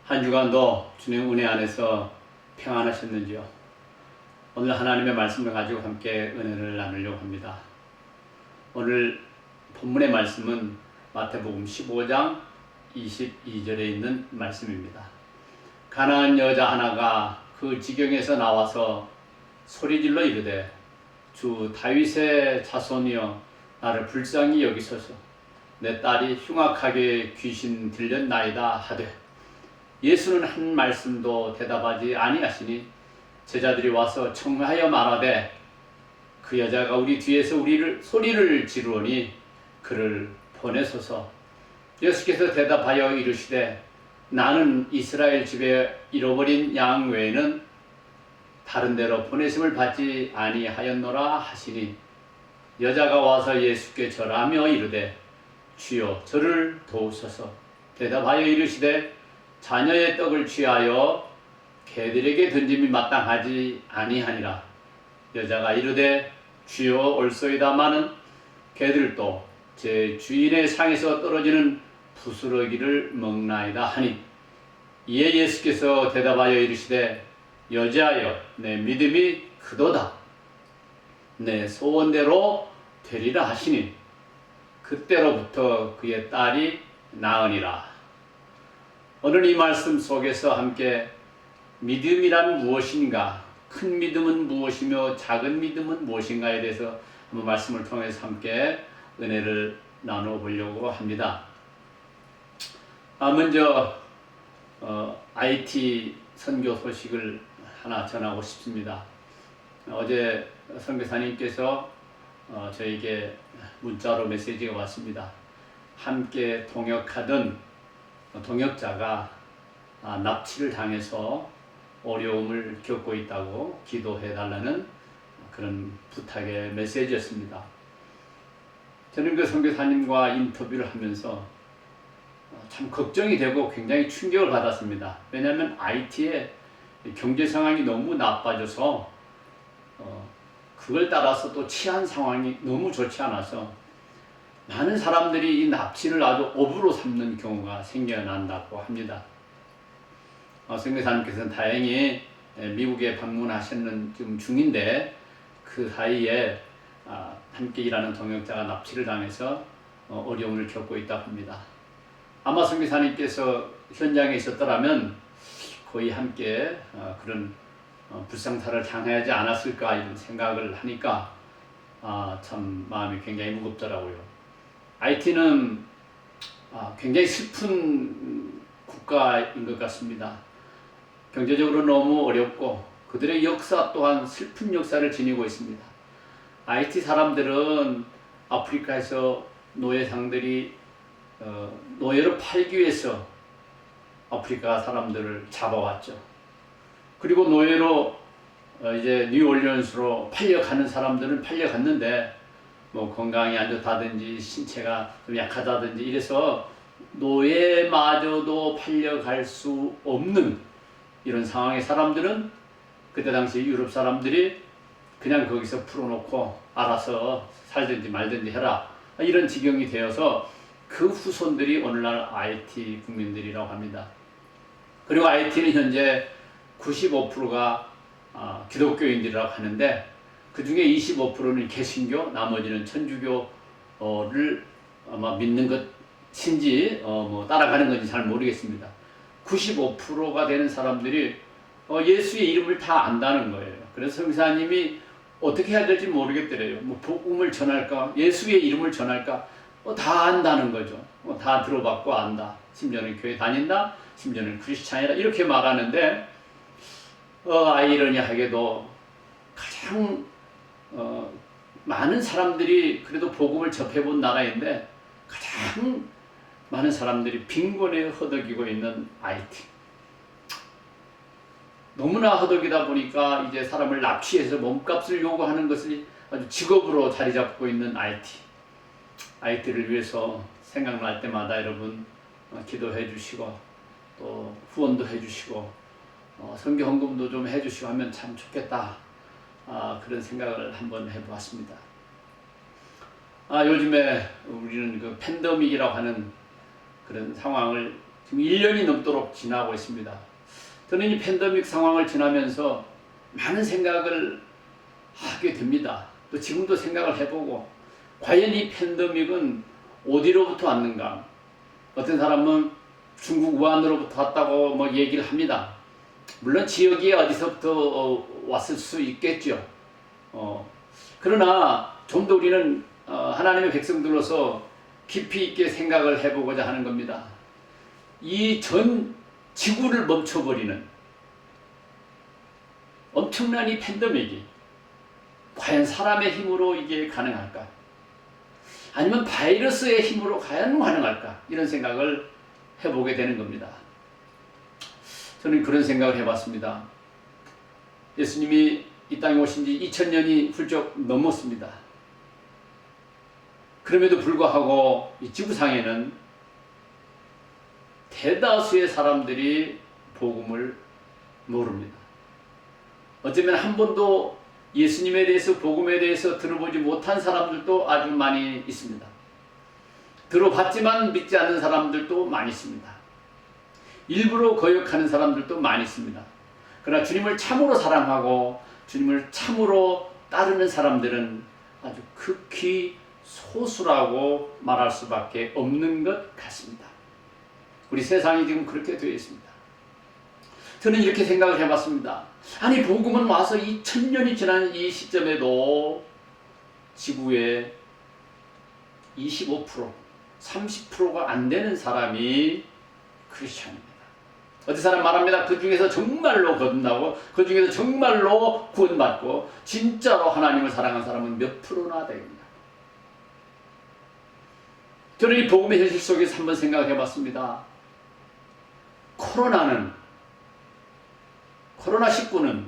한 주간도 주님 은혜 안에서 평안하셨는지요? 오늘 하나님의 말씀을 가지고 함께 은혜를 나누려고 합니다. 오늘 본문의 말씀은 마태복음 15장 22절에 있는 말씀입니다. 가난한 여자 하나가 그 지경에서 나와서 소리질러 이르되 주 다윗의 자손이여 나를 불쌍히 여기소서 내 딸이 흉악하게 귀신 들렸나이다 하되 예수는 한 말씀도 대답하지 아니하시니 제자들이 와서 청하여 말하되 그 여자가 우리 뒤에서 우리를 소리를 지르오니 그를 보내소서. 예수께서 대답하여 이르시되 나는 이스라엘 집에 잃어버린 양 외에는 다른 데로 보내심을 받지 아니하였노라 하시니 여자가 와서 예수께 절하며 이르되 주여 저를 도우소서. 대답하여 이르시되 자녀의 떡을 취하여 개들에게 던짐이 마땅하지 아니하니라. 여자가 이르되 주여 옳소이다마는 개들도 제 주인의 상에서 떨어지는 부스러기를 먹나이다 하니 이에 예수께서 대답하여 이르시되 여자여 내 믿음이 크도다 내 소원대로 되리라 하시니 그때로부터 그의 딸이 나으니라. 오늘 이 말씀 속에서 함께 믿음이란 무엇인가, 큰 믿음은 무엇이며 작은 믿음은 무엇인가에 대해서 한번 말씀을 통해서 함께 은혜를 나눠 보려고 합니다. 먼저 IT 선교 소식을 하나 전하고 싶습니다. 어제 선교사님께서 저에게 문자로 메시지가 왔습니다. 함께 동역하던 동역자가 납치를 당해서 어려움을 겪고 있다고 기도해 달라는 그런 부탁의 메시지였습니다. 저는 그 선교사님과 인터뷰를 하면서 참 걱정이 되고 굉장히 충격을 받았습니다. 왜냐하면 IT의 경제 상황이 너무 나빠져서 그걸 따라서 또 치안 상황이 너무 좋지 않아서 많은 사람들이 이 납치를 아주 업으로 삼는 경우가 생겨난다고 합니다. 선교사님께서는 다행히 미국에 방문하시는 지금 중인데 그 사이에 함께 일하는 동역자가 납치를 당해서 어려움을 겪고 있다고 합니다. 아마 선교사님께서 현장에 있었더라면 거의 함께 그런 불상사를 당하지 않았을까 이런 생각을 하니까 참 마음이 굉장히 무겁더라고요. IT는 굉장히 슬픈 국가인 것 같습니다. 경제적으로 너무 어렵고 그들의 역사 또한 슬픈 역사를 지니고 있습니다. IT 사람들은 아프리카에서 노예상들이 노예로 팔기 위해서 아프리카 사람들을 잡아왔죠. 그리고 노예로 이제 뉴올리언스로 팔려가는 사람들은 팔려갔는데 뭐 건강이 안 좋다든지 신체가 좀 약하다든지 이래서 노예마저도 팔려갈 수 없는 이런 상황의 사람들은 그때 당시 유럽 사람들이 그냥 거기서 풀어놓고 알아서 살든지 말든지 해라 이런 지경이 되어서 그 후손들이 오늘날 IT 국민들이라고 합니다. 그리고 IT는 현재 95%가 기독교인들이라고 하는데 그 중에 25%는 개신교, 나머지는 천주교를 아마 믿는 것인지 뭐 따라가는 건지 잘 모르겠습니다. 95%가 되는 사람들이 예수의 이름을 다 안다는 거예요. 그래서 성사님이 어떻게 해야 될지 모르겠더래요. 뭐 복음을 전할까, 예수의 이름을 전할까, 다 안다는 거죠. 다 들어봤고 안다. 심지어는 교회 다닌다, 심지어는 크리스찬이다 이렇게 말하는데 아이러니하게도 가장 많은 사람들이 그래도 복음을 접해본 나라인데 가장 많은 사람들이 빈곤에 허덕이고 있는 IT. 너무나 허덕이다 보니까 이제 사람을 납치해서 몸값을 요구하는 것을 아주 직업으로 자리 잡고 있는 IT. IT를 위해서 생각날 때마다 여러분 기도해 주시고 또 후원도 해 주시고 선교 헌금도 좀 해 주시고 하면 참 좋겠다. 그런 생각을 한번 해보았습니다. 요즘에 우리는 그 팬데믹이라고 하는 그런 상황을 지금 1년이 넘도록 지나고 있습니다. 저는 이 팬데믹 상황을 지나면서 많은 생각을 하게 됩니다. 또 지금도 생각을 해보고, 과연 이 팬데믹은 어디로부터 왔는가? 어떤 사람은 중국 우한으로부터 왔다고 뭐 얘기를 합니다. 물론 지역이 어디서부터 왔을 수 있겠죠. 그러나 좀 더 우리는 하나님의 백성들로서 깊이 있게 생각을 해보고자 하는 겁니다. 이 전 지구를 멈춰버리는 엄청난 이 팬데믹이 과연 사람의 힘으로 이게 가능할까? 아니면 바이러스의 힘으로 과연 가능할까? 이런 생각을 해보게 되는 겁니다. 저는 그런 생각을 해봤습니다. 예수님이 이 땅에 오신 지 2000년이 훌쩍 넘었습니다. 그럼에도 불구하고 이 지구상에는 대다수의 사람들이 복음을 모릅니다. 어쩌면 한 번도 예수님에 대해서, 복음에 대해서 들어보지 못한 사람들도 아주 많이 있습니다. 들어봤지만 믿지 않는 사람들도 많이 있습니다. 일부러 거역하는 사람들도 많이 있습니다. 그러나 주님을 참으로 사랑하고 주님을 참으로 따르는 사람들은 아주 극히 소수라고 말할 수밖에 없는 것 같습니다. 우리 세상이 지금 그렇게 되어 있습니다. 저는 이렇게 생각을 해봤습니다. 아니, 복음은 와서 2000년이 지난 이 시점에도 지구의 25%, 30%가 안 되는 사람이 크리스천입니다. 어떤 사람 말합니다. 그 중에서 정말로 거듭나고 그 중에서 정말로 구원받고 진짜로 하나님을 사랑한 사람은 몇 프로나 됩니다. 저는 이 복음의 현실 속에서 한번 생각해 봤습니다. 코로나19는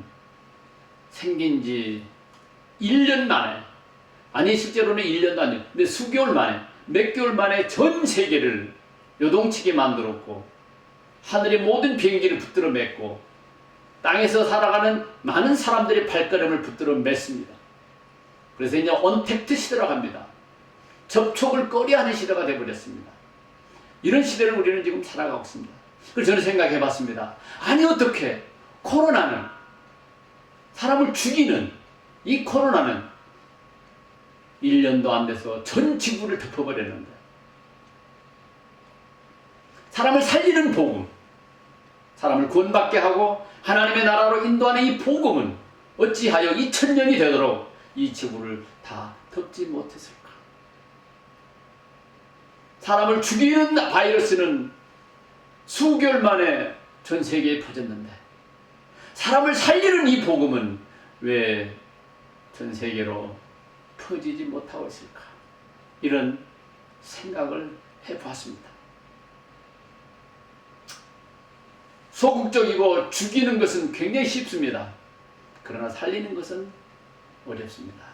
생긴 지 1년 만에, 아니 실제로는 1년도 아니에요. 근데 수개월 만에, 몇 개월 만에 전 세계를 요동치게 만들었고, 하늘의 모든 비행기를 붙들어 맸고, 땅에서 살아가는 많은 사람들의 발걸음을 붙들어 맸습니다. 그래서 이제 언택트 시대라고 합니다. 접촉을 꺼려하는 시대가 되어버렸습니다. 이런 시대를 우리는 지금 살아가고 있습니다. 그래서 저는 생각해 봤습니다. 아니, 어떻게 코로나는, 사람을 죽이는 이 코로나는 1년도 안 돼서 전 지구를 덮어버렸는데, 사람을 살리는 복음, 사람을 구원받게 하고 하나님의 나라로 인도하는 이 복음은 어찌하여 2000년이 되도록 이 지구를 다 덮지 못했을까? 사람을 죽이는 바이러스는 수개월 만에 전 세계에 퍼졌는데, 사람을 살리는 이 복음은 왜 전 세계로 퍼지지 못하고 있을까? 이런 생각을 해보았습니다. 소극적이고 죽이는 것은 굉장히 쉽습니다. 그러나 살리는 것은 어렵습니다.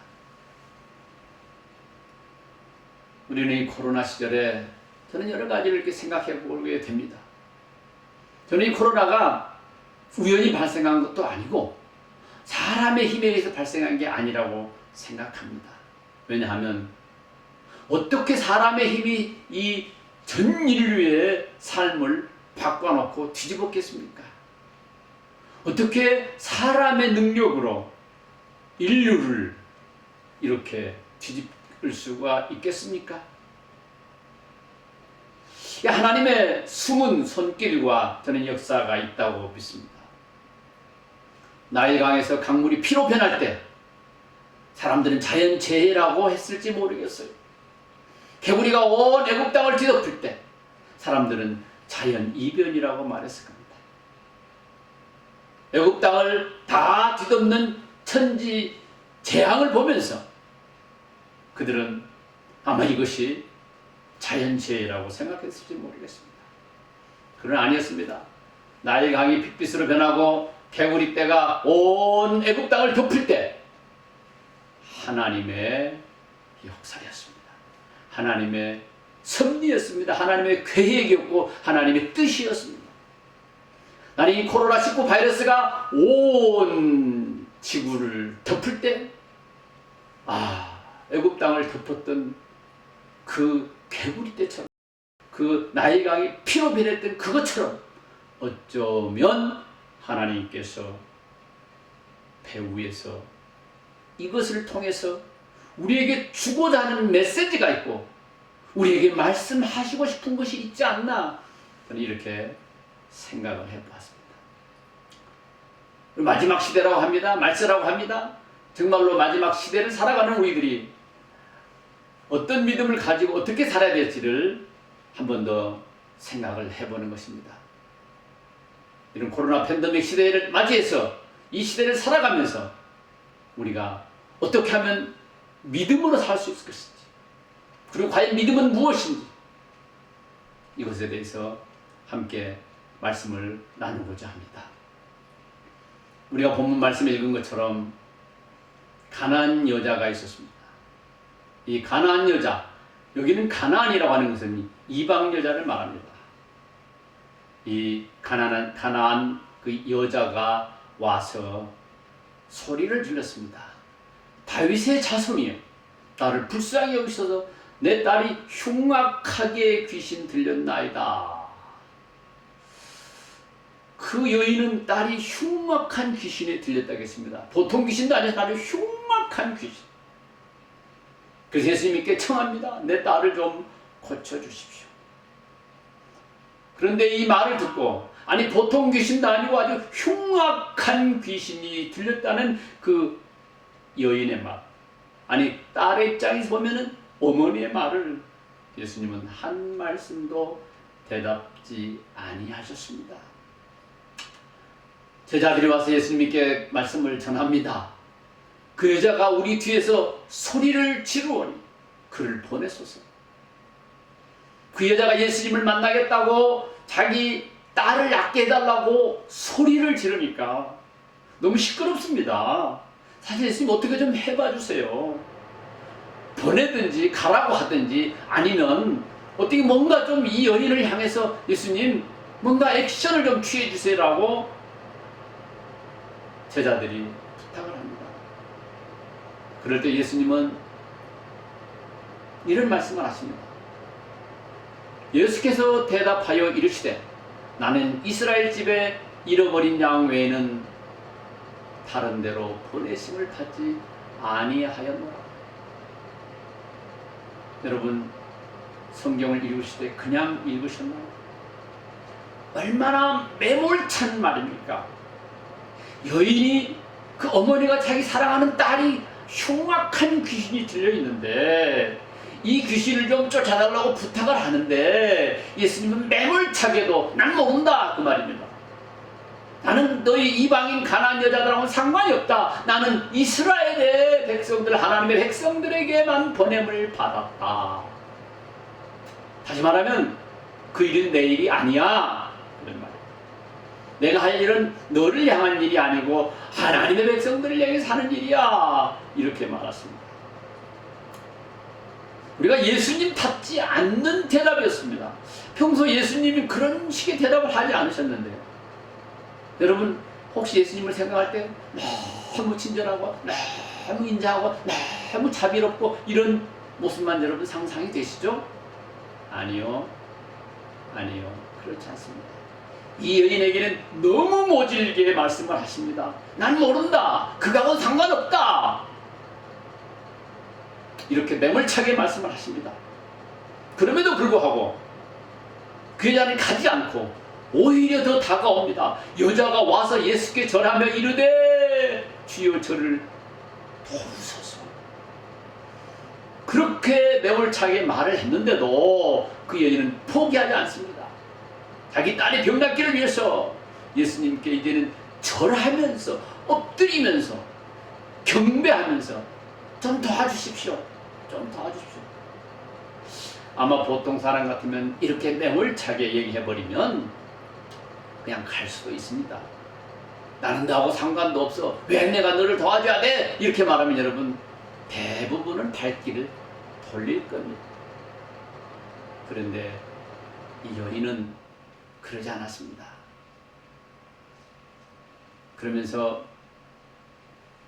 우리는 이 코로나 시절에 저는 여러 가지를 이렇게 생각해 보게 됩니다. 저는 이 코로나가 우연히 발생한 것도 아니고 사람의 힘에 의해서 발생한 게 아니라고 생각합니다. 왜냐하면 어떻게 사람의 힘이 이 전 인류의 삶을 바꿔놓고 뒤집었겠습니까? 어떻게 사람의 능력으로 인류를 이렇게 뒤집을 수가 있겠습니까? 하나님의 숨은 손길과 저는 역사가 있다고 믿습니다. 나일강에서 강물이 피로 변할 때 사람들은 자연재해라고 했을지 모르겠어요. 개구리가 온 애국 땅을 뒤덮을 때 사람들은 자연이변이라고 말했을 겁니다. 애국 땅을 다 뒤덮는 천지 재앙을 보면서 그들은 아마 이것이 자연재해라고 생각했을지 모르겠습니다. 그러나 아니었습니다. 나일강이 핏빛으로 변하고 개구리 떼가 온 애국 땅을 덮을 때 하나님의 역사였습니다. 하나님의 섭리였습니다. 하나님의 계획이었고 하나님의 뜻이었습니다. 나는 이 코로나19 바이러스가 온 지구를 덮을 때 애국 땅을 덮었던 그 개구리 떼처럼 그 나일강이 피로 변했던 그것처럼 어쩌면 하나님께서 배후에서 이것을 통해서 우리에게 주고자 하는 메시지가 있고 우리에게 말씀하시고 싶은 것이 있지 않나, 저는 이렇게 생각을 해보았습니다. 마지막 시대라고 합니다. 말세라고 합니다. 정말로 마지막 시대를 살아가는 우리들이 어떤 믿음을 가지고 어떻게 살아야 될지를 한 번 더 생각을 해보는 것입니다. 이런 코로나 팬데믹 시대를 맞이해서 이 시대를 살아가면서 우리가 어떻게 하면 믿음으로 살 수 있을 것인지, 그리고 과연 믿음은 무엇인지, 이것에 대해서 함께 말씀을 나누고자 합니다. 우리가 본문 말씀에 읽은 것처럼 가나안 여자가 있었습니다. 이 가나안 여자, 여기는 가나안이라고 하는 것은 이방 여자를 말합니다. 이 가나안 그 여자가 와서 소리를 질렀습니다. 다윗의 자손이여, 나를 불쌍히 여기셔서 내 딸이 흉악하게 귀신 들렸나이다. 그 여인은 딸이 흉악한 귀신에 들렸다고 했습니다. 보통 귀신도 아니라 딸이 흉악한 귀신. 그래서 예수님께 청합니다. 내 딸을 좀 고쳐주십시오. 그런데 이 말을 듣고, 아니 보통 귀신도 아니고 아주 흉악한 귀신이 들렸다는 그 여인의 말, 아니 딸의 입장에서 보면은 어머니의 말을 예수님은 한 말씀도 대답지 아니하셨습니다. 제자들이 와서 예수님께 말씀을 전합니다. 그 여자가 우리 뒤에서 소리를 지르오니 그를 보내소서. 그 여자가 예수님을 만나겠다고 자기 딸을 낫게 해달라고 소리를 지르니까 너무 시끄럽습니다. 사실 예수님 어떻게 좀 해봐 주세요. 보내든지 가라고 하든지, 아니면 어떻게 뭔가 좀 이 여인을 향해서 예수님 뭔가 액션을 좀 취해 주세요라고 제자들이 부탁을 합니다. 그럴 때 예수님은 이런 말씀을 하십니다. 예수께서 대답하여 이르시되 나는 이스라엘 집에 잃어버린 양 외에는 다른 데로 보내심을 받지 아니하였노라. 여러분, 성경을 읽으실 때 그냥 읽으셨나요? 얼마나 매몰찬 말입니까? 여인이, 그 어머니가 자기 사랑하는 딸이 흉악한 귀신이 들려있는데 이 귀신을 좀 쫓아달라고 부탁을 하는데 예수님은 매몰차게도 난 모른다 그 말입니다. 나는 너희 이방인 가나안 여자들하고는 상관이 없다. 나는 이스라엘의 백성들, 하나님의 백성들에게만 보냄을 받았다. 다시 말하면 그 일은 내 일이 아니야, 그런 말이에요. 내가 할 일은 너를 향한 일이 아니고 하나님의 백성들을 향해서 하는 일이야, 이렇게 말했습니다. 우리가 예수님답지 않는 대답이었습니다. 평소 예수님이 그런 식의 대답을 하지 않으셨는데요. 여러분, 혹시 예수님을 생각할 때 너무 친절하고 너무 인자하고 너무 자비롭고 이런 모습만 여러분 상상이 되시죠? 아니요. 그렇지 않습니다. 이 여인에게는 너무 모질게 말씀을 하십니다. 난 모른다. 그거하고는 상관없다. 이렇게 매몰차게 말씀을 하십니다. 그럼에도 불구하고 그 여자는 가지 않고 오히려 더 다가옵니다. 여자가 와서 예수께 절하며 이르되 주여 저를 도우소서. 그렇게 매몰차게 말을 했는데도 그 여인은 포기하지 않습니다. 자기 딸의 병 낫기를 위해서 예수님께 이제는 절하면서 엎드리면서 경배하면서 좀 도와주십시오. 좀 도와주십시오. 아마 보통 사람 같으면 이렇게 매몰차게 얘기해버리면 그냥 갈 수도 있습니다. 나는 나하고 상관도 없어. 왜 내가 너를 도와줘야 돼? 이렇게 말하면 여러분 대부분은 발길을 돌릴 겁니다. 그런데 이 여인은 그러지 않았습니다. 그러면서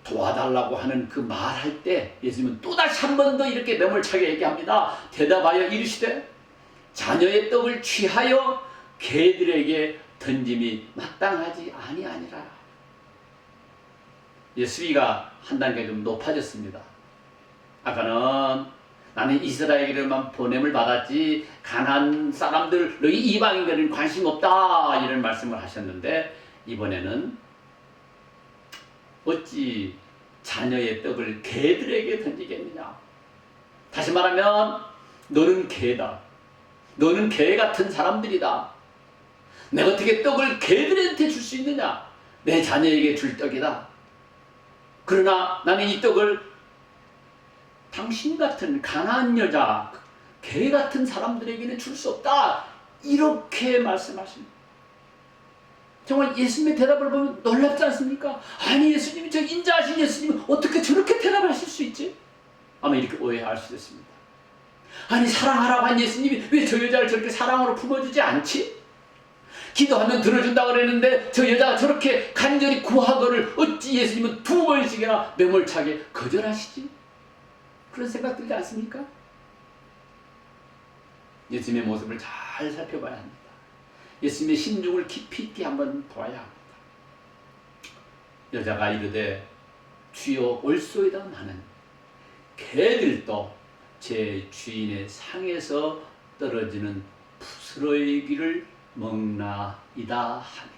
도와달라고 하는 그 말할 때 예수님은 또다시 한 번 더 이렇게 매몰차게 얘기합니다. 대답하여 이르시되 자녀의 떡을 취하여 개들에게 던짐이 마땅하지 아니하니라. 수위가 한 단계 좀 높아졌습니다. 아까는 나는 이스라엘에만 보냄을 받았지 가나안 사람들 너희 이방인들은 관심 없다 이런 말씀을 하셨는데, 이번에는 어찌 자녀의 떡을 개들에게 던지겠느냐. 다시 말하면 너는 개다. 너는 개 같은 사람들이다. 내가 어떻게 떡을 개들한테 줄 수 있느냐. 내 자녀에게 줄 떡이다. 그러나 나는 이 떡을 당신 같은 가난한 여자, 개 같은 사람들에게는 줄 수 없다. 이렇게 말씀하십니다. 정말 예수님의 대답을 보면 놀랍지 않습니까? 아니 예수님이, 저 인자하신 예수님이 어떻게 저렇게 대답하실 수 있지? 아마 이렇게 오해할 수도 있습니다. 아니 사랑하라고 한 예수님이 왜 저 여자를 저렇게 사랑으로 품어주지 않지? 기도하면 들어준다고 그랬는데 저 여자가 저렇게 간절히 구하거를 어찌 예수님은 2번씩이나 매몰차게 거절하시지? 그런 생각 들지 않습니까? 예수님의 모습을 잘 살펴봐야 합니다. 예수님의 심중을 깊이 있게 한번 보아야 합니다. 여자가 이르되 주여 올소이다. 나는 개들도 제 주인의 상에서 떨어지는 부스러기를 먹나이다 하네.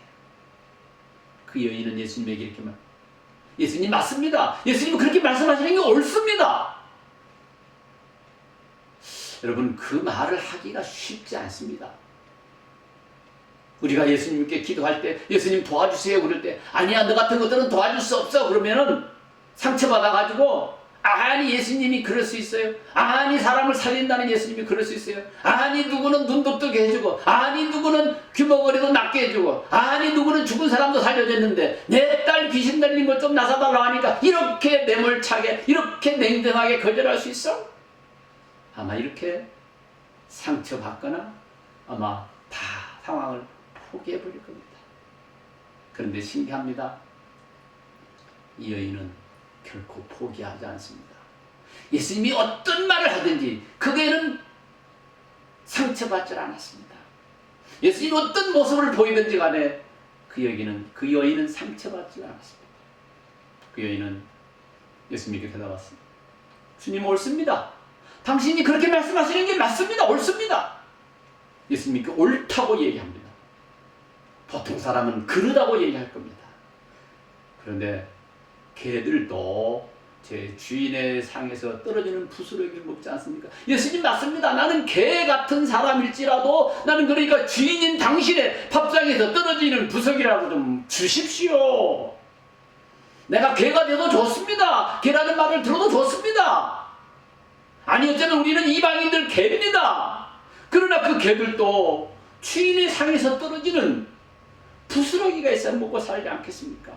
그 여인은 예수님에게 이렇게 말, 예수님 맞습니다. 예수님은 그렇게 말씀하시는 게 옳습니다. 여러분, 그 말을 하기가 쉽지 않습니다. 우리가 예수님께 기도할 때 예수님 도와주세요 그럴 때 아니야 너 같은 것들은 도와줄 수 없어 그러면은 상처받아가지고 아니 예수님이 그럴 수 있어요? 아니 사람을 살린다는 예수님이 그럴 수 있어요? 아니 누구는 눈도 뜨게 해주고 아니 누구는 귀머거리도 낫게 해주고 아니 누구는 죽은 사람도 살려줬는데 내 딸 귀신 들린 것 좀 나서달라고 하니까 이렇게 매몰차게 이렇게 냉정하게 거절할 수 있어? 아마 이렇게 상처받거나 아마 다 상황을 포기해버릴 겁니다. 그런데 신기합니다. 이 여인은 결코 포기하지 않습니다. 예수님이 어떤 말을 하든지 그에는 상처받지 않았습니다. 예수님이 어떤 모습을 보이든지 간에 그 여인은 상처받지 않았습니다. 그 여인은 예수님에게 대답했습니다. 주님 옳습니다. 당신이 그렇게 말씀하시는 게 맞습니다. 옳습니다. 예수님이 옳다고 얘기합니다. 보통 사람은 그러다고 얘기할 겁니다. 그런데 개들도 제 주인의 상에서 떨어지는 부스러기를 먹지 않습니까? 예수님 맞습니다. 나는 개 같은 사람일지라도 나는 그러니까 주인인 당신의 밥상에서 떨어지는 부스러기라고 좀 주십시오. 내가 개가 돼도 좋습니다. 개라는 말을 들어도 좋습니다. 아니 어쩌면 우리는 이방인들 개입니다. 그러나 그 개들도 주인의 상에서 떨어지는 부스러기가 있어야 먹고 살지 않겠습니까?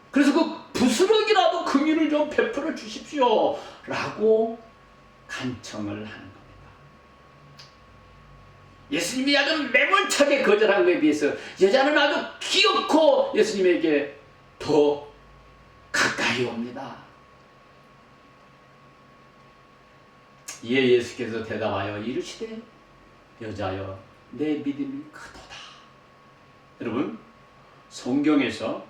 그래서 그 부스러기라도 긍휼을 좀 베풀어 주십시오 라고 간청을 하는 겁니다. 예수님이 아주 매몰차게 거절한 것에 비해서 여자는 아주 귀엽고 예수님에게 더 가까이 옵니다. 이에 예수께서 대답하여 이르시되 여자여 내 믿음이 크도다. 여러분, 성경에서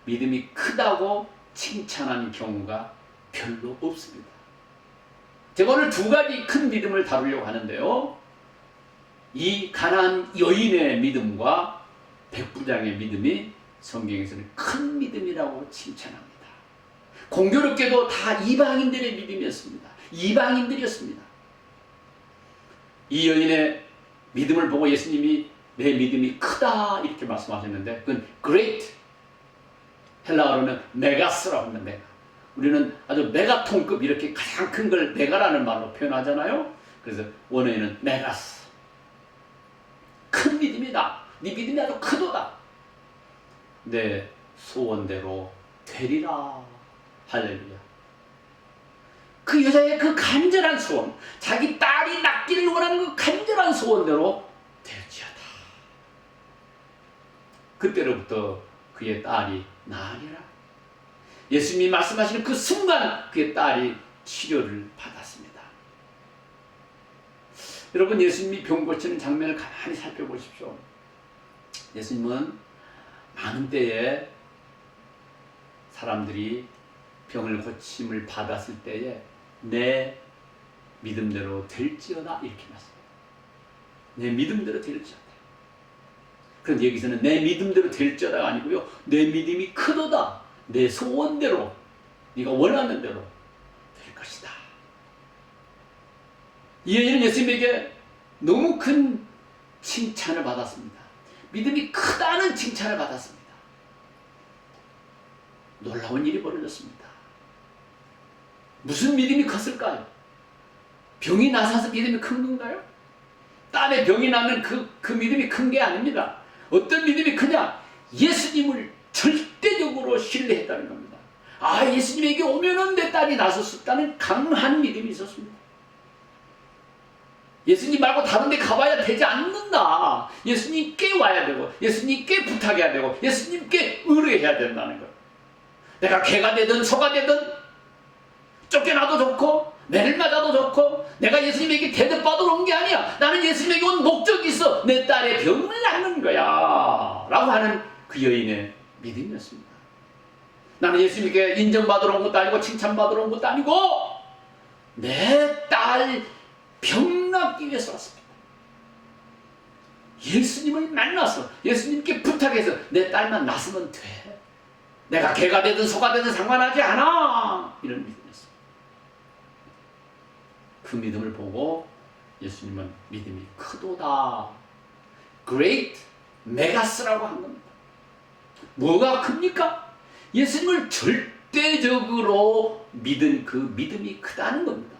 믿음이 크다고 칭찬하는 경우가 별로 없습니다. 제가 오늘 2가지 큰 믿음을 다루려고 하는데요. 이 가난한 여인의 믿음과 백부장의 믿음이 성경에서는 큰 믿음이라고 칭찬합니다. 공교롭게도 다 이방인들의 믿음이었습니다. 이방인들이었습니다. 이 여인의 믿음을 보고 예수님이 내 믿음이 크다 이렇게 말씀하셨는데 그건 great, 헬라어로는 메가스라고 합니다. 메가. 우리는 아주 메가톤급 이렇게 가장 큰 걸 메가라는 말로 표현하잖아요. 그래서 원어에는 메가스, 큰 믿음이다. 네 믿음이 아주 크도다. 내 소원대로 되리라. 할렐루야. 그 여자의 그 간절한 소원, 자기 딸이 낫기를 원하는 그 간절한 소원대로 될지어다. 그때로부터 그의 딸이 나으리라. 예수님이 말씀하시는 그 순간 그의 딸이 치료를 받았습니다. 여러분, 예수님이 병 고치는 장면을 가만히 살펴보십시오. 예수님은 많은 때에 사람들이 병을 고침을 받았을 때에 내 믿음대로 될지어다 이렇게 말씀합니다. 내 믿음대로 될지어다. 그런데 여기서는 내 믿음대로 될지어다가 아니고요, 내 믿음이 크도다. 내 소원대로, 네가 원하는 대로 될 것이다. 이 여인은 예수님에게 너무 큰 칭찬을 받았습니다. 믿음이 크다는 칭찬을 받았습니다. 놀라운 일이 벌어졌습니다. 무슨 믿음이 컸을까요? 병이 나서서 믿음이 큰 건가요? 땀에 병이 나면 그 믿음이 큰 게 아닙니다. 어떤 믿음이 크냐? 예수님을 절대적으로 신뢰했다는 겁니다. 아, 예수님에게 오면은 내 딸이 나설 수 있다는 강한 믿음이 있었습니다. 예수님 말고 다른 데 가봐야 되지 않는다. 예수님께 와야 되고, 예수님께 부탁해야 되고, 예수님께 의뢰해야 된다는 거예요. 내가 개가 되든 소가 되든 쫓겨나도 좋고 매를 맞아도 좋고 내가 예수님에게 대접받으러 온 게 아니야. 나는 예수님에게 온 목적이 있어. 내 딸의 병을 낫는 거야 라고 하는 그 여인의 믿음이었습니다. 나는 예수님에게 인정받으러 온 것도 아니고 칭찬받으러 온 것도 아니고 내 딸 병 낫기 위해서 왔습니다. 예수님을 만나서 예수님께 부탁해서 내 딸만 낫으면 돼. 내가 개가 되든 소가 되든 상관하지 않아. 이런 믿음이었습니다. 그 믿음을 보고 예수님은 믿음이 크도다. Great Megas라고 한 겁니다. 뭐가 큽니까? 예수님을 절대적으로 믿은 그 믿음이 크다는 겁니다.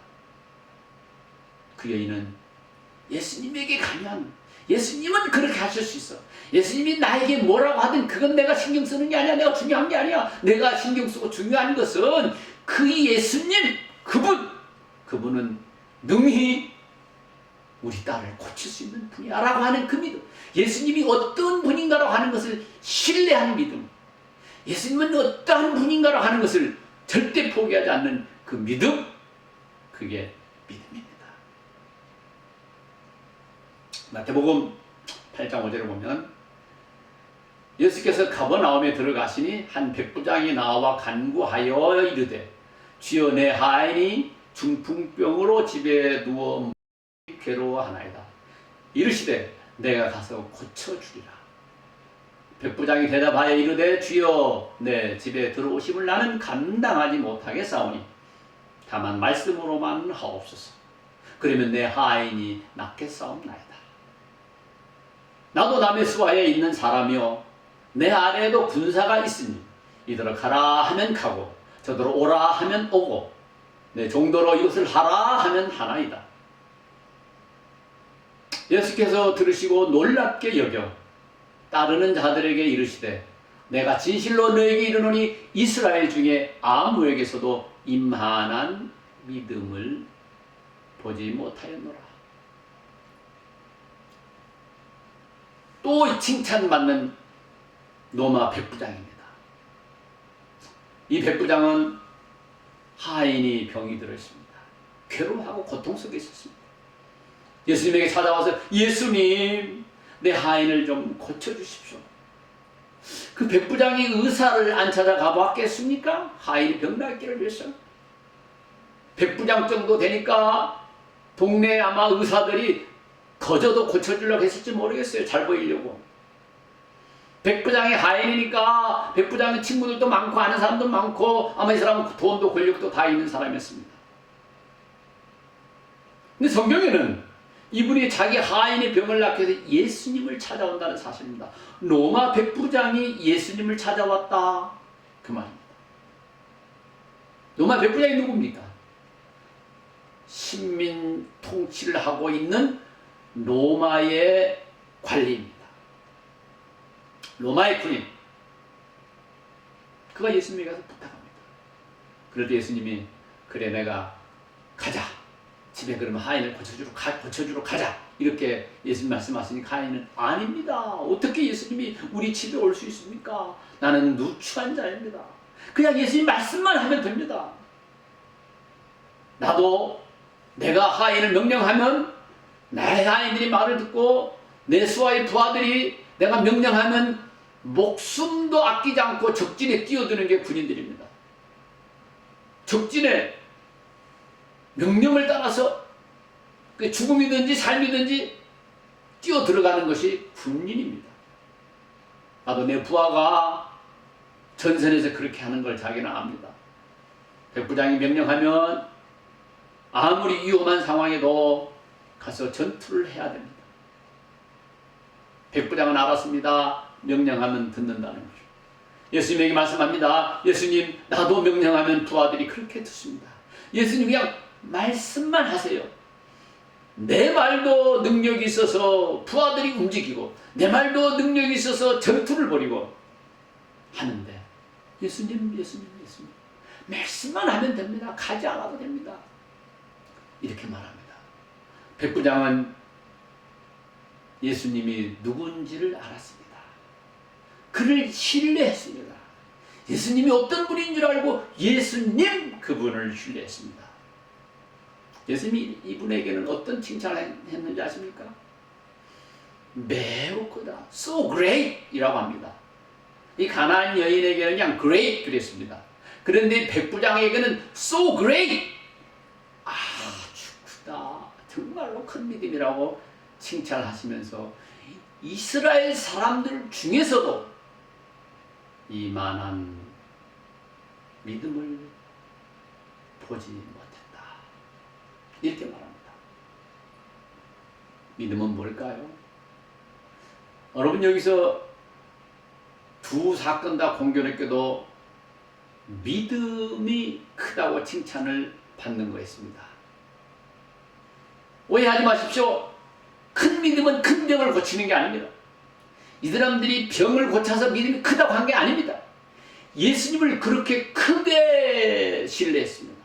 그 여인은 예수님에게 가면 예수님은 그렇게 하실 수 있어. 예수님이 나에게 뭐라고 하든 그건 내가 신경 쓰는 게 아니야. 내가 중요한 게 아니야. 내가 신경 쓰고 중요한 것은 그 예수님, 그분은 능히 우리 딸을 고칠 수 있는 분이야 라고 하는 그 믿음. 예수님이 어떤 분인가라고 하는 것을 신뢰하는 믿음. 예수님은 어떠한 분인가라고 하는 것을 절대 포기하지 않는 그 믿음. 그게 믿음입니다. 마태복음 8장 5절을 보면 예수께서 가버나움에 들어가시니 한 백부장이 나와 간구하여 이르되 주여 내 하인이 중풍병으로 집에 누워 괴로워하나이다. 이르시되 내가 가서 고쳐주리라. 백부장이 대답하여 이르되 주여 내 집에 들어오심을 나는 감당하지 못하겠사오니 다만 말씀으로만 하옵소서. 그러면 내 하인이 낫겠사옵나이다. 나도 남의 수하에 있는 사람이요 내 아래에도 군사가 있으니 이더러 가라 하면 가고 저더러 오라 하면 오고 내 정도로 이것을 하라 하면 하나이다. 예수께서 들으시고 놀랍게 여겨 따르는 자들에게 이르시되 내가 진실로 너에게 이르노니 이스라엘 중에 아무에게서도 임한한 믿음을 보지 못하였노라. 또 칭찬받는 로마 백부장입니다. 이 백부장은 하인이 병이 들어 있습니다. 괴로워하고 고통 속에 있었습니다. 예수님에게 찾아와서 예수님 내 하인을 좀 고쳐주십시오. 그 백부장이 의사를 안 찾아가 봤겠습니까? 하인이 병 낫기를 위해서. 백부장 정도 되니까 동네에 아마 의사들이 거저도 고쳐주려고 했을지 모르겠어요. 잘 보이려고. 백부장이 하인이니까 백부장의 친구들도 많고 아는 사람도 많고 아마 이 사람은 돈도 권력도 다 있는 사람이었습니다. 근데 성경에는 이분이 자기 하인의 병을 낫기 위해서 예수님을 찾아온다는 사실입니다. 로마 백부장이 예수님을 찾아왔다. 그 말입니다. 로마 백부장이 누굽니까? 식민 통치를 하고 있는 로마의 관리입니다. 로마의 군인. 그가 예수님에게 가서 부탁합니다. 그럴 때 예수님이 그래 내가 가자. 집에 그러면 하인을 고쳐주러 가자. 이렇게 예수님 말씀하시니까 하인은 아닙니다. 어떻게 예수님이 우리 집에 올 수 있습니까? 나는 누추한 자입니다. 그냥 예수님 말씀만 하면 됩니다. 나도 내가 하인을 명령하면 내 아이들이 말을 듣고 내 수하의 부하들이 내가 명령하면 목숨도 아끼지 않고 적진에 뛰어드는 게 군인들입니다. 적진에 명령을 따라서 죽음이든지 삶이든지 뛰어 들어가는 것이 군인입니다. 나도 내 부하가 전선에서 그렇게 하는 걸 자기는 압니다. 백부장이 명령하면 아무리 위험한 상황에도 가서 전투를 해야 됩니다. 백부장은 알았습니다. 명령하면 듣는다는 거죠. 예수님에게 말씀합니다. 예수님, 나도 명령하면 부하들이 그렇게 듣습니다. 예수님 그냥 말씀만 하세요. 내 말도 능력이 있어서 부하들이 움직이고 내 말도 능력이 있어서 전투를 벌이고 하는데 예수님 말씀만 하면 됩니다. 가지 않아도 됩니다. 이렇게 말합니다. 백부장은 예수님이 누군지를 알았습니다. 그를 신뢰했습니다. 예수님이 어떤 분인 줄 알고 예수님 그분을 신뢰했습니다. 예수님이 이분에게는 어떤 칭찬을 했는지 아십니까? 매우 크다. So great 이라고 합니다. 이 가나안 여인에게는 그냥 great 그랬습니다. 그런데 백부장에게는 so great 아주 크다. 정말로 큰 믿음이라고 칭찬하시면서 이스라엘 사람들 중에서도 이만한 믿음을 보지 못했다. 이렇게 말합니다. 믿음은 뭘까요? 여러분 여기서 두 사건 다 공교롭게도 믿음이 크다고 칭찬을 받는 거였습니다. 오해하지 마십시오. 큰 믿음은 큰 병을 고치는 게 아닙니다. 이 사람들이 병을 고쳐서 믿음이 크다고 한 게 아닙니다. 예수님을 그렇게 크게 신뢰했습니다.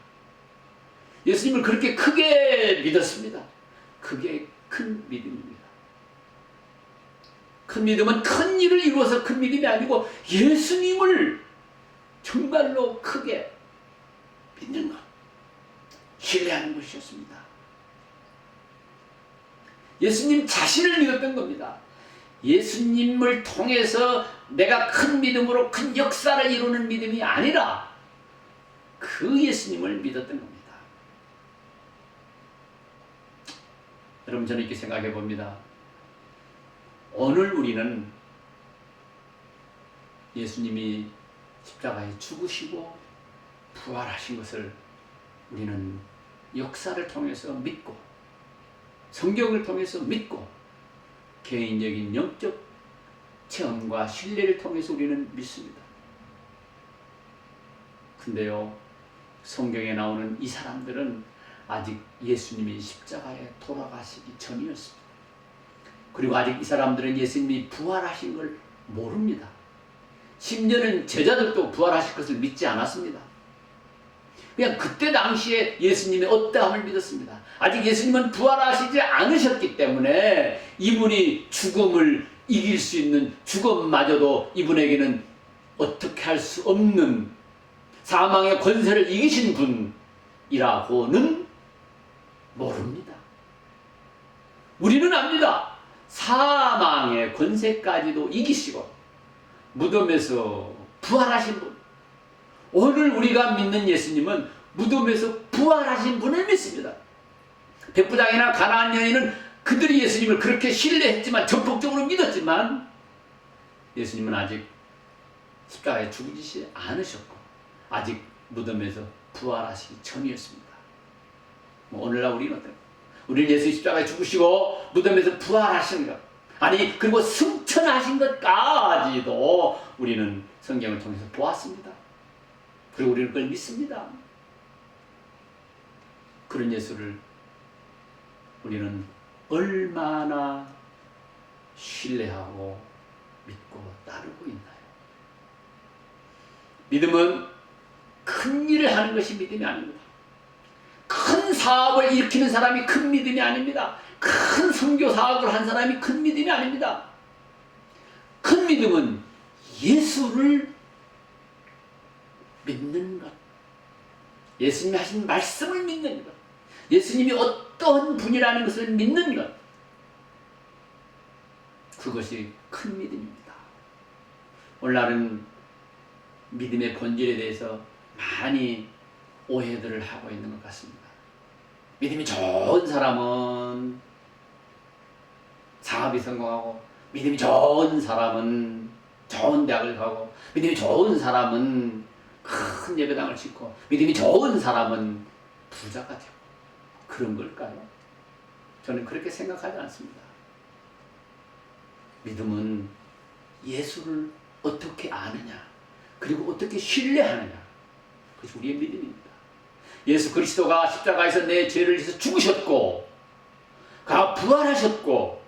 예수님을 그렇게 크게 믿었습니다. 그게 큰 믿음입니다. 큰 믿음은 큰 일을 이루어서 큰 믿음이 아니고 예수님을 정말로 크게 믿는 것, 신뢰하는 것이었습니다. 예수님 자신을 믿었던 겁니다. 예수님을 통해서 내가 큰 믿음으로 큰 역사를 이루는 믿음이 아니라 그 예수님을 믿었던 겁니다. 여러분 저는 이렇게 생각해 봅니다. 오늘 우리는 예수님이 십자가에 죽으시고 부활하신 것을 우리는 역사를 통해서 믿고 성경을 통해서 믿고 개인적인 영적 체험과 신뢰를 통해서 우리는 믿습니다. 근데요, 성경에 나오는 이 사람들은 아직 예수님이 십자가에 돌아가시기 전이었습니다. 그리고 아직 이 사람들은 예수님이 부활하신 걸 모릅니다. 심지어는 제자들도 부활하실 것을 믿지 않았습니다. 그냥 그때 당시에 예수님의 어떠함을 믿었습니다. 아직 예수님은 부활하시지 않으셨기 때문에 이분이 죽음을 이길 수 있는 죽음마저도 이분에게는 어떻게 할 수 없는 사망의 권세를 이기신 분이라고는 모릅니다. 우리는 압니다. 사망의 권세까지도 이기시고 무덤에서 부활하신 분. 오늘 우리가 믿는 예수님은 무덤에서 부활하신 분을 믿습니다. 백부장이나 가나안 여인은 그들이 예수님을 그렇게 신뢰했지만 전폭적으로 믿었지만 예수님은 아직 십자가에 죽으시지 않으셨고 아직 무덤에서 부활하시기 전이었습니다. 오늘날 우리는 어때요? 우리는 예수 십자가에 죽으시고 무덤에서 부활하신 것 아니 그리고 승천하신 것까지도 우리는 성경을 통해서 보았습니다. 그리고 우리는 그걸 믿습니다. 그런 예수를 우리는 얼마나 신뢰하고 믿고 따르고 있나요? 믿음은 큰 일을 하는 것이 믿음이 아닙니다. 큰 사업을 일으키는 사람이 큰 믿음이 아닙니다. 큰 선교 사업을 한 사람이 큰 믿음이 아닙니다. 큰 믿음은 예수를 믿는 것, 예수님이 하신 말씀을 믿는 것, 예수님이 어떤 분이라는 것을 믿는 것, 그것이 큰 믿음입니다. 오늘날은 믿음의 본질에 대해서 많이 오해들을 하고 있는 것 같습니다. 믿음이 좋은 사람은 사업이 성공하고, 믿음이 좋은 사람은 좋은 대학을 가고, 믿음이 좋은 사람은 큰 예배당을 짓고, 믿음이 좋은 사람은 부자가 되고, 그런 걸까요? 저는 그렇게 생각하지 않습니다. 믿음은 예수를 어떻게 아느냐, 그리고 어떻게 신뢰하느냐, 그것이 우리의 믿음입니다. 예수 그리스도가 십자가에서 내 죄를 위해서 죽으셨고, 부활하셨고,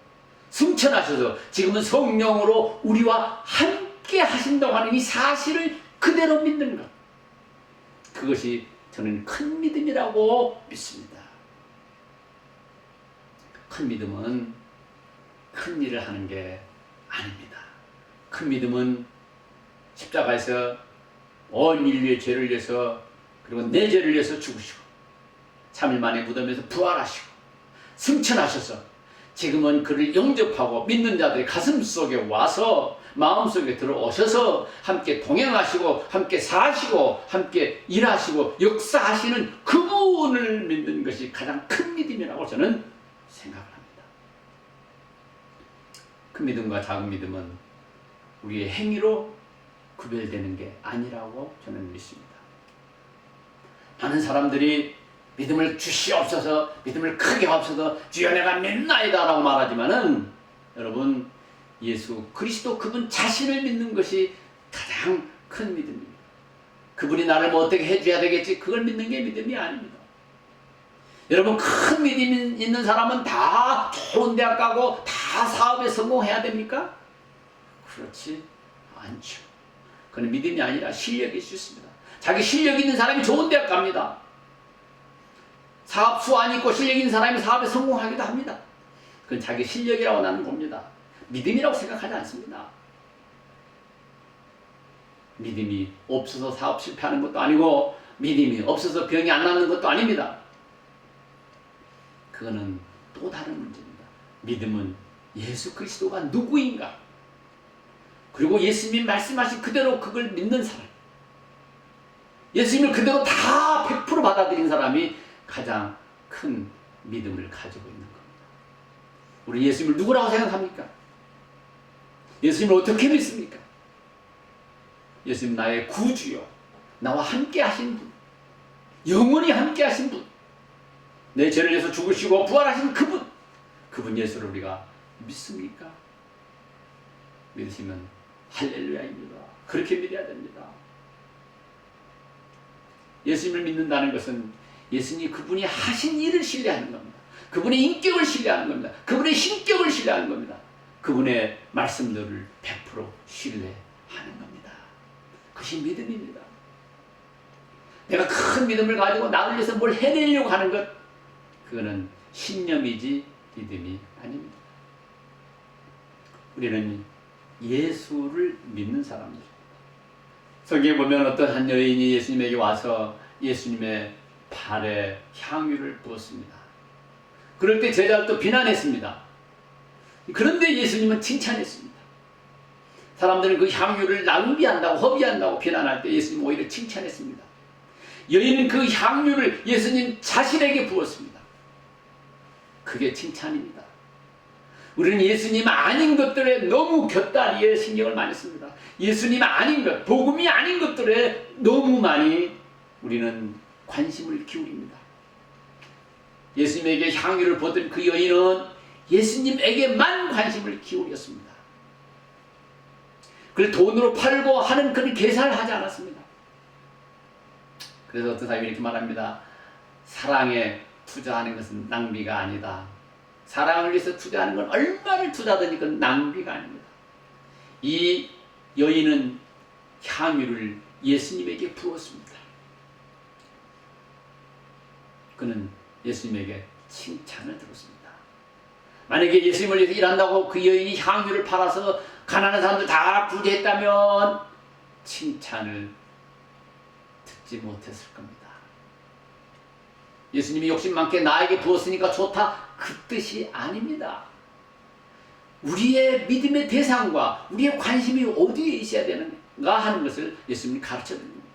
승천하셔서 지금은 성령으로 우리와 함께 하신다고 하는 이 사실을 그대로 믿는 것, 그것이 저는 큰 믿음이라고 믿습니다. 큰 믿음은 큰 일을 하는 게 아닙니다. 큰 믿음은 십자가에서 온 인류의 죄를 위해서, 그리고 내 죄를 위해서 죽으시고 3일 만에 무덤에서 부활하시고 승천하셔서 지금은 그를 영접하고 믿는 자들의 가슴 속에 와서 마음속에 들어오셔서 함께 동행하시고 함께 사시고 함께 일하시고 역사하시는 그분을 믿는 것이 가장 큰 믿음이라고 저는 생각을 합니다. 큰 믿음과 작은 믿음은 우리의 행위로 구별되는 게 아니라고 저는 믿습니다. 많은 사람들이 믿음을 주시옵소서, 믿음을 크게 하옵소서, 주여 내가 믿나이다 라고 말하지만은, 여러분, 예수 그리스도 그분 자신을 믿는 것이 가장 큰 믿음입니다. 그분이 나를 뭐 어떻게 해줘야 되겠지, 그걸 믿는 게 믿음이 아닙니다. 여러분, 큰 믿음이 있는 사람은 다 좋은 대학 가고 다 사업에 성공해야 됩니까? 그렇지 않죠. 그건 믿음이 아니라 실력일 수 있습니다. 자기 실력 있는 사람이 좋은 대학 갑니다. 사업 수완이 있고 실력 있는 사람이 사업에 성공하기도 합니다. 그건 자기 실력이라고 나는 봅니다. 믿음이라고 생각하지 않습니다. 믿음이 없어서 사업 실패하는 것도 아니고, 믿음이 없어서 병이 안 낫는 것도 아닙니다. 그거는 또 다른 문제입니다. 믿음은 예수 그리스도가 누구인가, 그리고 예수님이 말씀하신 그대로 그걸 믿는 사람, 예수님을 그대로 다 100% 받아들인 사람이 가장 큰 믿음을 가지고 있는 겁니다. 우리 예수님을 누구라고 생각합니까? 예수님을 어떻게 믿습니까? 예수님 나의 구주요, 나와 함께 하신 분, 영원히 함께 하신 분, 내 죄를 위해서 죽으시고 부활하신 그분 예수를 우리가 믿습니까? 믿으시면 할렐루야입니다. 그렇게 믿어야 됩니다. 예수님을 믿는다는 것은 예수님이 그분이 하신 일을 신뢰하는 겁니다. 그분의 인격을 신뢰하는 겁니다. 그분의 신격을 신뢰하는 겁니다. 그분의 말씀들을 100% 신뢰하는 겁니다. 그것이 믿음입니다. 내가 큰 믿음을 가지고 나를 위해서 뭘 해내려고 하는 것, 그거는 신념이지 믿음이 아닙니다. 우리는 예수를 믿는 사람들입니다. 성경에 보면 어떤 한 여인이 예수님에게 와서 예수님의 발에 향유를 부었습니다. 그럴 때 제자를 또 비난했습니다. 그런데 예수님은 칭찬했습니다. 사람들은 그 향유를 낭비한다고, 허비한다고 비난할 때 예수님은 오히려 칭찬했습니다. 여인은 그 향유를 예수님 자신에게 부었습니다. 그게 칭찬입니다. 우리는 예수님 아닌 것들에 너무 곁다리에 신경을 많이 씁니다. 예수님 아닌 것, 복음이 아닌 것들에 너무 많이 우리는 관심을 기울입니다. 예수님에게 향유를 부었던 그 여인은 예수님에게만 관심을 기울였습니다. 그걸 돈으로 팔고 하는 그런 계산을 하지 않았습니다. 그래서 어떤 사람이 이렇게 말합니다. 사랑에 투자하는 것은 낭비가 아니다. 사랑을 위해서 투자하는 건 얼마를 투자하든지 그건 낭비가 아닙니다. 이 여인은 향유를 예수님에게 부었습니다. 그는 예수님에게 칭찬을 들었습니다. 만약에 예수님을 위해서 일한다고 그 여인이 향유를 팔아서 가난한 사람들 다 구제했다면 칭찬을 듣지 못했을 겁니다. 예수님이 욕심 많게 나에게 부었으니까 좋다, 그 뜻이 아닙니다. 우리의 믿음의 대상과 우리의 관심이 어디에 있어야 되는가 하는 것을 예수님이 가르쳐줍니다.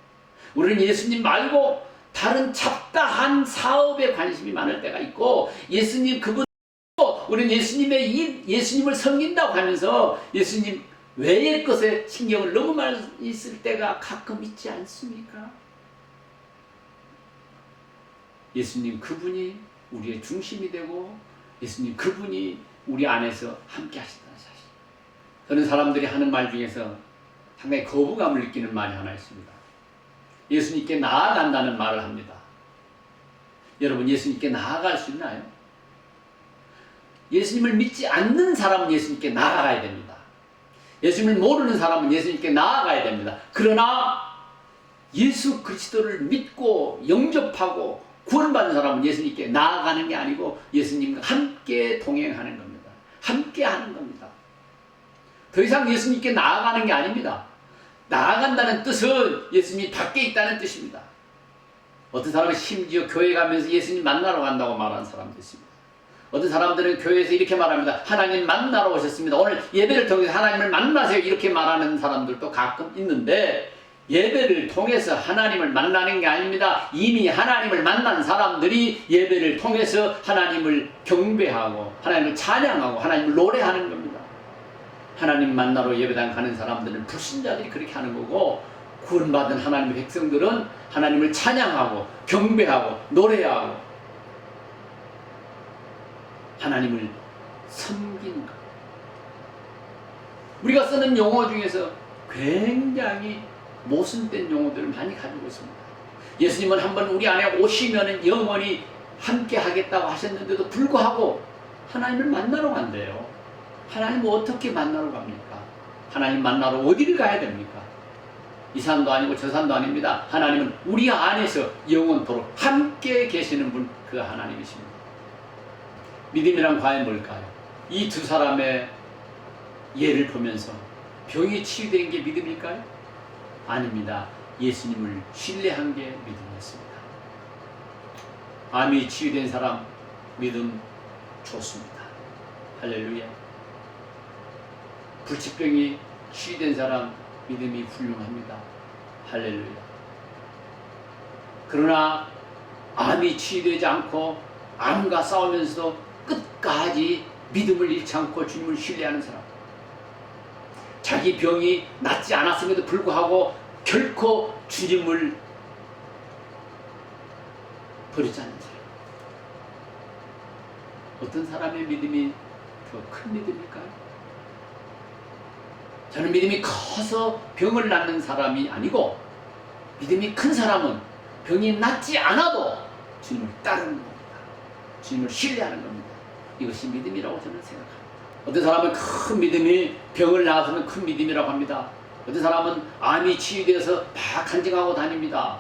우리는 예수님 말고 다른 잡다한 사업에 관심이 많을 때가 있고, 예수님 그분, 우리는 예수님을 섬긴다고 하면서 예수님 외의 것에 신경을 너무 많이 쓸 때가 가끔 있지 않습니까? 예수님 그분이 우리의 중심이 되고, 예수님 그분이 우리 안에서 함께 하신다는 사실. 저는 사람들이 하는 말 중에서 상당히 거부감을 느끼는 말이 하나 있습니다. 예수님께 나아간다는 말을 합니다. 여러분, 예수님께 나아갈 수 있나요? 예수님을 믿지 않는 사람은 예수님께 나아가야 됩니다. 예수님을 모르는 사람은 예수님께 나아가야 됩니다. 그러나 예수 그리스도를 믿고 영접하고 구원받은 사람은 예수님께 나아가는 게 아니고 예수님과 함께 동행하는 겁니다. 함께 하는 겁니다. 더 이상 예수님께 나아가는 게 아닙니다. 나아간다는 뜻은 예수님이 밖에 있다는 뜻입니다. 어떤 사람은 심지어 교회 가면서 예수님 만나러 간다고 말하는 사람도 있습니다. 어떤 사람들은 교회에서 이렇게 말합니다. 하나님 만나러 오셨습니다. 오늘 예배를 통해서 하나님을 만나세요. 이렇게 말하는 사람들도 가끔 있는데, 예배를 통해서 하나님을 만나는 게 아닙니다. 이미 하나님을 만난 사람들이 예배를 통해서 하나님을 경배하고 하나님을 찬양하고 하나님을 노래하는 겁니다. 하나님 만나러 예배당 가는 사람들은 불신자들이 그렇게 하는 거고, 구원받은 하나님의 백성들은 하나님을 찬양하고 경배하고 노래하고 하나님을 섬기는 것. 우리가 쓰는 용어 중에서 굉장히 모순된 용어들을 많이 가지고 있습니다. 예수님은 한번 우리 안에 오시면 영원히 함께 하겠다고 하셨는데도 불구하고 하나님을 만나러 간대요. 하나님을 어떻게 만나러 갑니까? 하나님 만나러 어디를 가야 됩니까? 이 산도 아니고 저 산도 아닙니다. 하나님은 우리 안에서 영원토록 함께 계시는 분, 그 하나님이십니다. 믿음이란 과연 뭘까요? 이 두 사람의 예를 보면서 병이 치유된 게 믿음일까요? 아닙니다. 예수님을 신뢰한 게 믿음이었습니다. 암이 치유된 사람 믿음 좋습니다. 할렐루야. 불치병이 치유된 사람 믿음이 훌륭합니다. 할렐루야. 그러나 암이 치유되지 않고 암과 싸우면서도 끝까지 믿음을 잃지 않고 주님을 신뢰하는 사람, 자기 병이 낫지 않았음에도 불구하고 결코 주님을 버리지 않는 사람, 어떤 사람의 믿음이 더 큰 믿음일까요? 저는 믿음이 커서 병을 낫는 사람이 아니고, 믿음이 큰 사람은 병이 낫지 않아도 주님을 따르는 겁니다. 주님을 신뢰하는 겁니다. 이것이 믿음이라고 저는 생각합니다. 어떤 사람은 큰 믿음이 병을 나아서는 큰 믿음이라고 합니다. 어떤 사람은 암이 치유되어서 막 간증하고 다닙니다.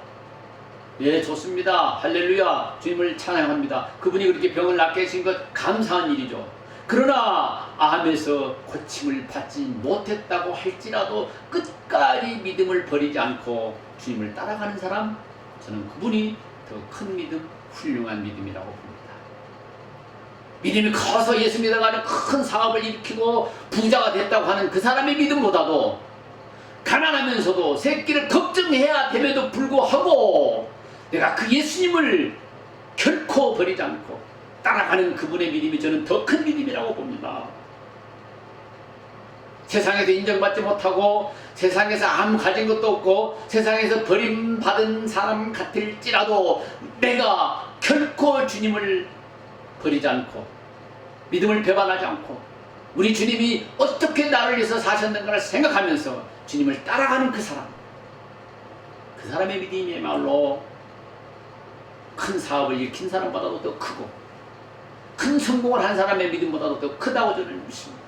예, 좋습니다. 할렐루야. 주님을 찬양합니다. 그분이 그렇게 병을 낫게 해주신 것 감사한 일이죠. 그러나 암에서 고침을 받지 못했다고 할지라도 끝까지 믿음을 버리지 않고 주님을 따라가는 사람, 저는 그분이 더 큰 믿음, 훌륭한 믿음이라고 봅니다. 믿음이 커서 예수 믿어가지고 큰 사업을 일으키고 부자가 됐다고 하는 그 사람의 믿음보다도, 가난하면서도 새끼를 걱정해야 됨에도 불구하고 내가 그 예수님을 결코 버리지 않고 따라가는 그분의 믿음이 저는 더 큰 믿음이라고 봅니다. 세상에서 인정받지 못하고 세상에서 아무 가진 것도 없고 세상에서 버림받은 사람 같을지라도 내가 결코 주님을 버리지 않고 믿음을 배반하지 않고 우리 주님이 어떻게 나를 위해서 사셨는가를 생각하면서 주님을 따라가는 그 사람의 믿음이야말로 큰 사업을 일으킨 사람보다도 더 크고 큰 성공을 한 사람의 믿음보다도 더 크다고 저는 믿습니다.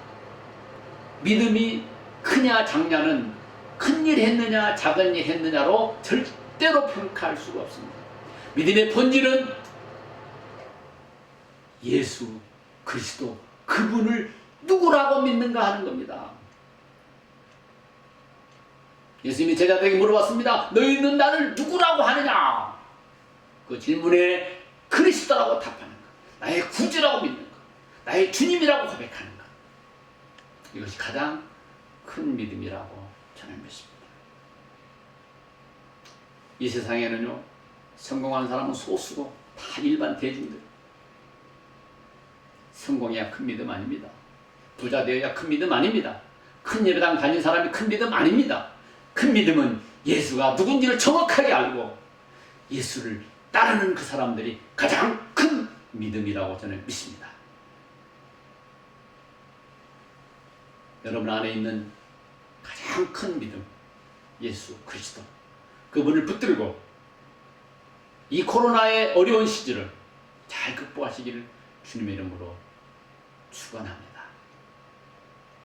믿음이 크냐 작냐는 큰 일 했느냐 작은 일 했느냐로 절대로 평가할 수가 없습니다. 믿음의 본질은 예수 그리스도 그분을 누구라고 믿는가 하는 겁니다. 예수님이 제자들에게 물어봤습니다. 너희는 나를 누구라고 하느냐? 그 질문에 그리스도라고 답하는 것, 나의 구주라고 믿는 것, 나의 주님이라고 고백하는 것, 이것이 가장 큰 믿음이라고 저는 믿습니다. 이 세상에는요, 성공한 사람은 소수고 다 일반 대중들. 성공해야 큰 믿음 아닙니다. 부자 되어야 큰 믿음 아닙니다. 큰 예배당 다닌 사람이 큰 믿음 아닙니다. 큰 믿음은 예수가 누군지를 정확하게 알고 예수를 따르는 그 사람들이 가장 큰 믿음이라고 저는 믿습니다. 여러분 안에 있는 가장 큰 믿음, 예수 그리스도, 그분을 붙들고 이 코로나의 어려운 시절을 잘 극복하시기를 주님의 이름으로 축원합니다.